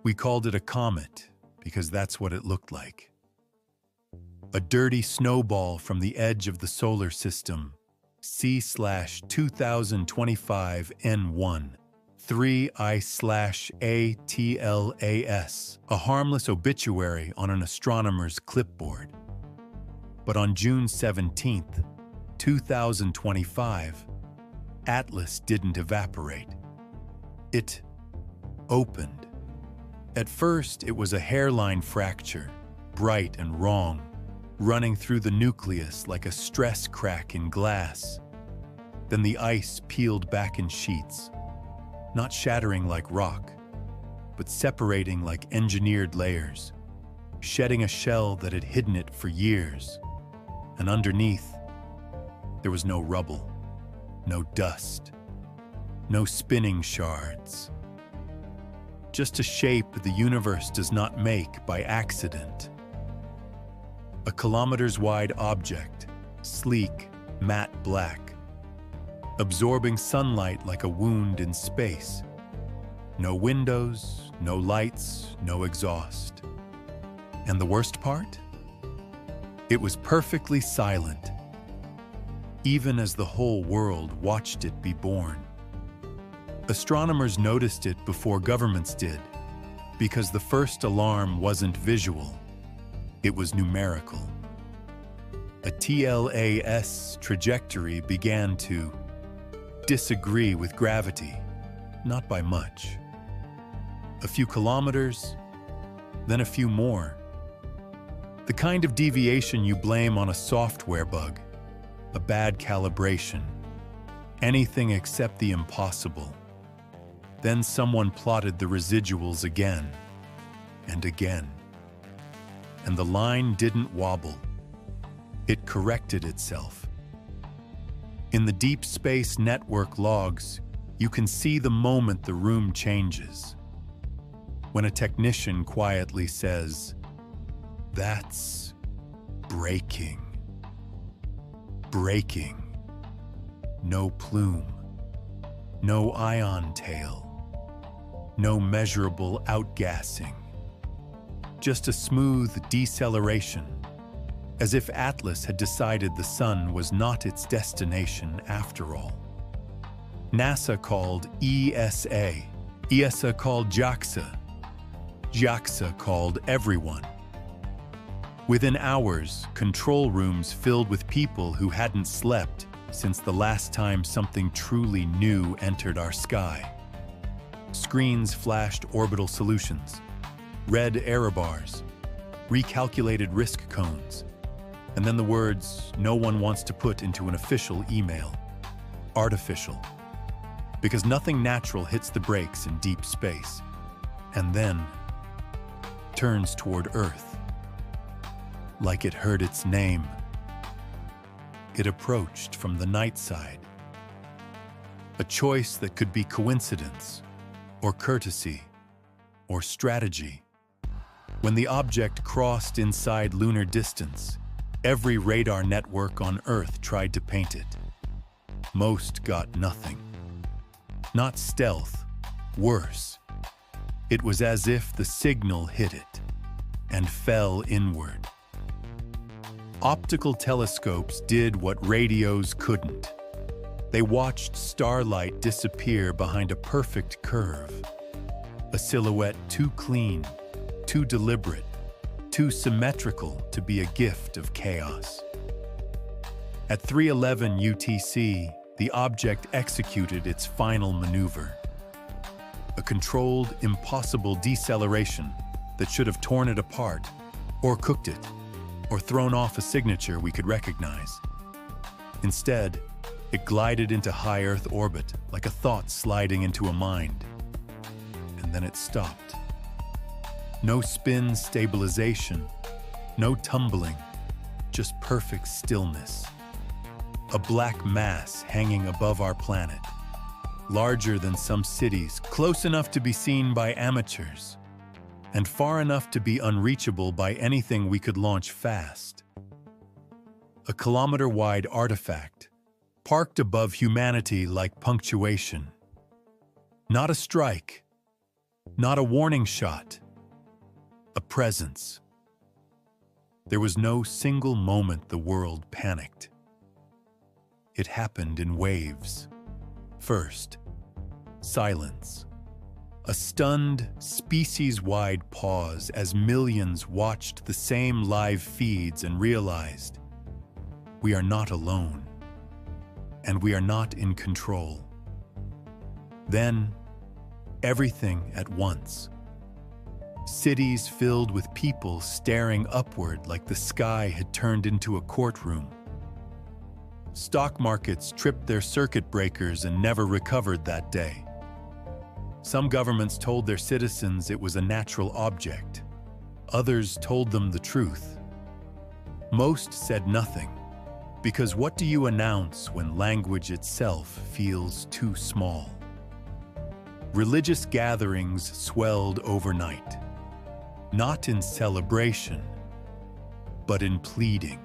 We called it a comet because that's what it looked like. A dirty snowball from the edge of the solar system, C/2025 N1, 3I/ATLAS, a harmless obituary on an astronomer's clipboard. But on June 17th, 2025, Atlas didn't evaporate. It opened. At first, it was a hairline fracture, bright and wrong, running through the nucleus like a stress crack in glass. Then the ice peeled back in sheets, not shattering like rock, but separating like engineered layers, shedding a shell that had hidden it for years. And underneath, there was no rubble, no dust, no spinning shards. Just a shape the universe does not make by accident. A kilometers-wide object, sleek, matte black, absorbing sunlight like a wound in space. No windows, no lights, no exhaust. And the worst part? It was perfectly silent, even as the whole world watched it be born. Astronomers noticed it before governments did, because the first alarm wasn't visual, it was numerical. A TLAS trajectory began to disagree with gravity, not by much. A few kilometers, then a few more. The kind of deviation you blame on a software bug, a bad calibration, anything except the impossible. Then someone plotted the residuals again and again. And the line didn't wobble. It corrected itself. In the Deep Space Network logs, you can see the moment the room changes. When a technician quietly says, "That's breaking." Breaking. No plume. No ion tail. No measurable outgassing. Just a smooth deceleration, as if Atlas had decided the sun was not its destination after all. NASA called ESA. ESA called JAXA. JAXA called everyone. Within hours, control rooms filled with people who hadn't slept since the last time something truly new entered our sky. Screens flashed orbital solutions, red error bars, recalculated risk cones, and then the words no one wants to put into an official email. Artificial. Because nothing natural hits the brakes in deep space, and then turns toward Earth. Like it heard its name. It approached from the night side. A choice that could be coincidence, or courtesy, or strategy. When the object crossed inside lunar distance, every radar network on Earth tried to paint it. Most got nothing. Not stealth, worse. It was as if the signal hit it and fell inward. Optical telescopes did what radios couldn't. They watched starlight disappear behind a perfect curve. A silhouette too clean, too deliberate, too symmetrical to be a gift of chaos. At 3:11 UTC, the object executed its final maneuver. A controlled, impossible deceleration that should have torn it apart, or cooked it, or thrown off a signature we could recognize. Instead, it glided into high Earth orbit like a thought sliding into a mind. And then it stopped. No spin stabilization, no tumbling, just perfect stillness. A black mass hanging above our planet, larger than some cities, close enough to be seen by amateurs, and far enough to be unreachable by anything we could launch fast. A kilometer-wide artifact, parked above humanity like punctuation. Not a strike, Not a warning shot, a presence. There was no single moment the world panicked. It happened in waves. First, silence. A stunned, species-wide pause as millions watched the same live feeds and realized, we are not alone, and we are not in control. Then, everything at once. Cities filled with people staring upward like the sky had turned into a courtroom. Stock markets tripped their circuit breakers and never recovered that day. Some governments told their citizens it was a natural object. Others told them the truth. Most said nothing, because what do you announce when language itself feels too small? Religious gatherings swelled overnight, not in celebration, but in pleading.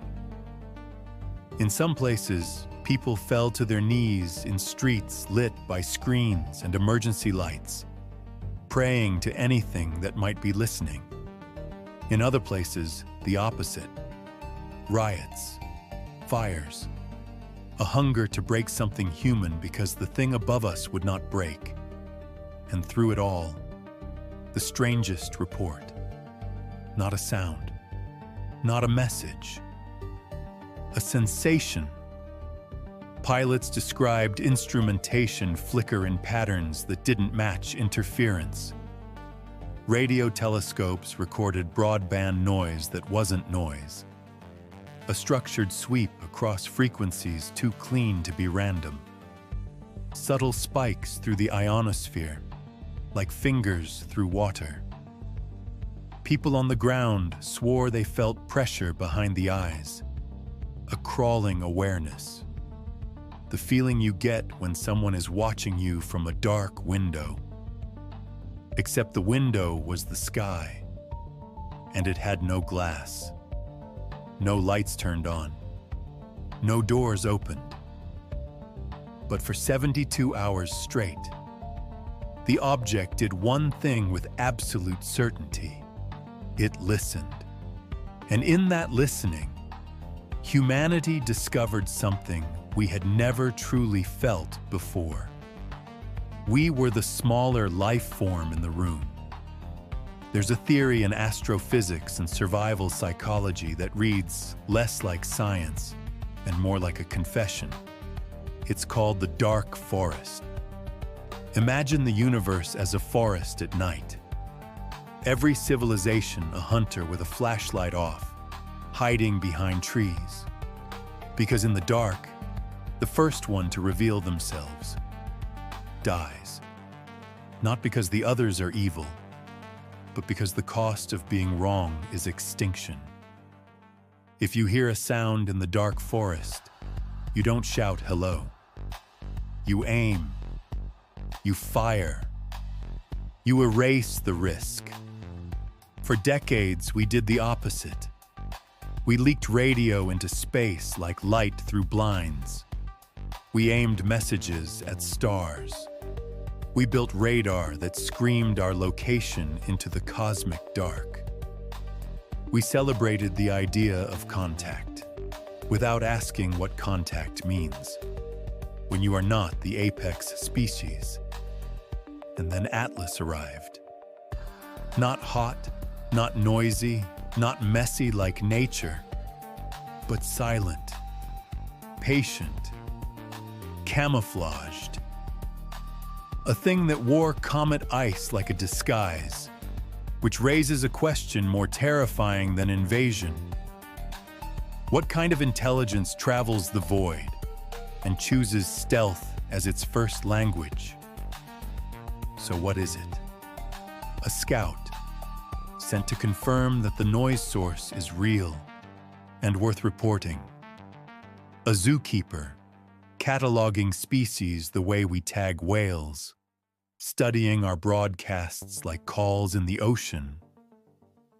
In some places, people fell to their knees in streets lit by screens and emergency lights, praying to anything that might be listening. In other places, the opposite. Riots, fires, a hunger to break something human because the thing above us would not break. And through it all, the strangest report. Not a sound, not a message, a sensation. Pilots described instrumentation flicker in patterns that didn't match interference. Radio telescopes recorded broadband noise that wasn't noise. A structured sweep across frequencies too clean to be random. Subtle spikes through the ionosphere, like fingers through water. People on the ground swore they felt pressure behind the eyes, a crawling awareness. The feeling you get when someone is watching you from a dark window. Except the window was the sky, and it had no glass. No lights turned on. No doors opened. But for 72 hours straight, the object did one thing with absolute certainty. It listened. And in that listening, humanity discovered something we had never truly felt before. We were the smaller life form in the room. There's a theory in astrophysics and survival psychology that reads less like science and more like a confession. It's called the dark forest. Imagine the universe as a forest at night. Every civilization a hunter with a flashlight off, hiding behind trees. Because in the dark, the first one to reveal themselves dies. Not because the others are evil, but because the cost of being wrong is extinction. If you hear a sound in the dark forest, you don't shout hello. You aim. You fire. You erase the risk. For decades, we did the opposite. We leaked radio into space like light through blinds. We aimed messages at stars. We built radar that screamed our location into the cosmic dark. We celebrated the idea of contact, without asking what contact means, when you are not the apex species. And then Atlas arrived. Not hot, not noisy, not messy like nature, but silent, patient, camouflaged. A thing that wore comet ice like a disguise, which raises a question more terrifying than invasion. What kind of intelligence travels the void and chooses stealth as its first language? So what is it? A scout, sent to confirm that the noise source is real and worth reporting. A zookeeper, cataloging species the way we tag whales, studying our broadcasts like calls in the ocean,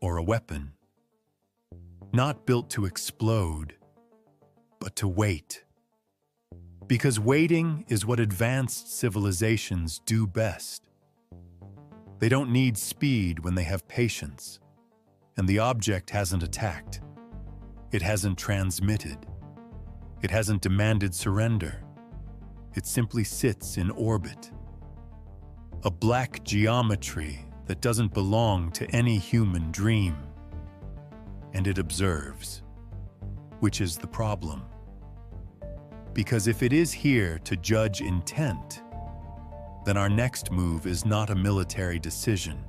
or a weapon. Not built to explode, but to wait. Because waiting is what advanced civilizations do best. They don't need speed when they have patience. And the object hasn't attacked. It hasn't transmitted. It hasn't demanded surrender. It simply sits in orbit. A black geometry that doesn't belong to any human dream. And it observes, which is the problem. Because if it is here to judge intent, then our next move is not a military decision.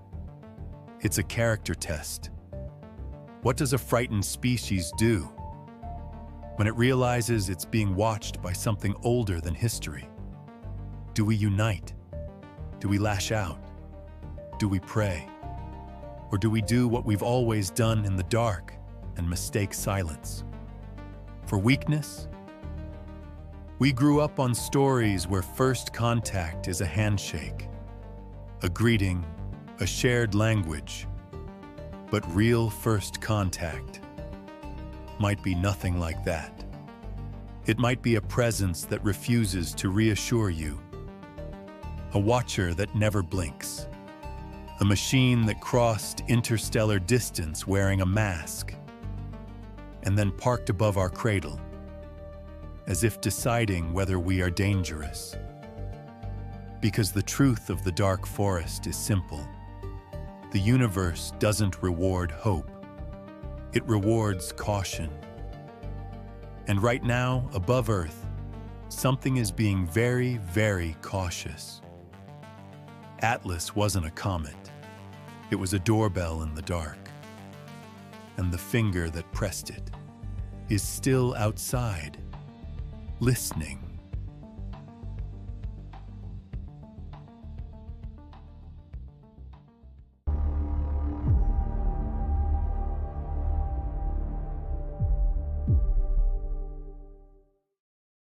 It's a character test. What does a frightened species do when it realizes it's being watched by something older than history? Do we unite? Do we lash out? Do we pray? Or do we do what we've always done in the dark and mistake silence for weakness? We grew up on stories where first contact is a handshake, a greeting, a shared language. But real first contact might be nothing like that. It might be a presence that refuses to reassure you, a watcher that never blinks, a machine that crossed interstellar distance wearing a mask, and then parked above our cradle, as if deciding whether we are dangerous. Because the truth of the dark forest is simple. The universe doesn't reward hope. It rewards caution. And right now, above Earth, something is being very, very cautious. Atlas wasn't a comet. It was a doorbell in the dark. And the finger that pressed it is still outside, listening.